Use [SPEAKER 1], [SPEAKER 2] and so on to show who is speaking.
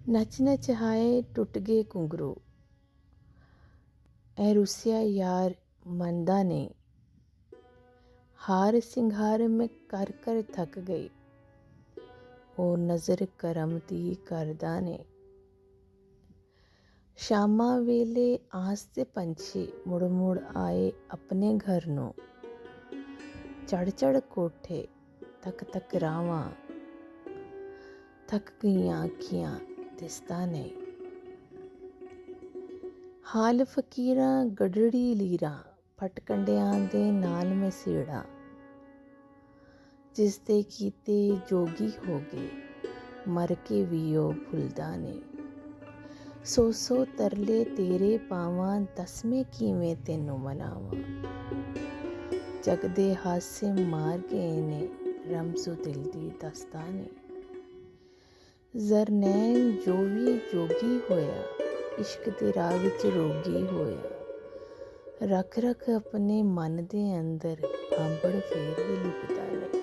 [SPEAKER 1] ਨੱਚ ਨੱਚ ਹਾਏ ਟੁੱਟ ਗਏ ਘੁੰਗਰੂ, ਐ ਰੁੱਸਿਆ ਯਾਰ ਮੰਨਦਾ ਨਹੀਂ। ਹਾਰ ਸਿੰਗਾਰ ਮੈਂ ਕਰ ਕਰ ਥੱਕ ਗਈ, ਉਹ ਨਜ਼ਰ ਕਰਮ ਦੀ ਕਰਦਾ ਨਹੀਂ। ਸ਼ਾਮਾਂ ਵੇਲੇ ਆਸ ਦੇ ਪੰਛੀ ਮੁੜ ਮੁੜ ਆਏ ਆਪਣੇ ਘਰ ਨੂੰ, ਚੜ ਚੜ ਕੋਠੇ ਤੱਕ ਤੱਕ ਰਾਵਾਂ, ਥੱਕ ਗਈਆਂ ਅੱਖੀਆਂ ਦਿਸਦਾ ਨਹੀਂ। ਹਾਲ ਫਕੀਰਾਂ ਗੜੜੀ ਲੀਰਾਂ, ਫਟ ਕੰਡਿਆਂ ਦੇ ਨਾਲ ਮਸੀੜਾ, ਜਿਸ ਦੇ ਕੀਤੇ ਜੋਗੀ ਹੋ ਗਏ, ਮਰ ਕੇ ਵੀ ਉਹ ਭੁੱਲਦਾ ਨਹੀਂ। ਸੌ ਸੌ ਤਰਲੇ ਤੇਰੇ ਪਾਵਾਂ, ਦੱਸ ਮੈਂ ਕਿਵੇਂ ਤੈਨੂੰ ਮਨਾਵਾਂ। ਜਗ ਦੇ ਹਾਸੇ ਮਾਰ ਗਏ ਨੇ, ਰਮਜ਼ੋ ਦਿਲ ਦੀ ਦੱਸਦਾ ਨਹੀਂ। ਜ਼ਰਨੈਣ ਜੋ ਵੀ ਜੋਗੀ ਹੋਇਆ, ਇਸ਼ਕ ਦੇ ਰਾਹ ਵਿੱਚ ਰੋਗੀ ਹੋਇਆ। ਰੱਖ ਰੱਖ ਆਪਣੇ ਮਨ ਦੇ ਅੰਦਰ, ਭਾਂਬੜ ਫੇਰ ਵੀ ਲੁਕਦਾ ਨਹੀਂ।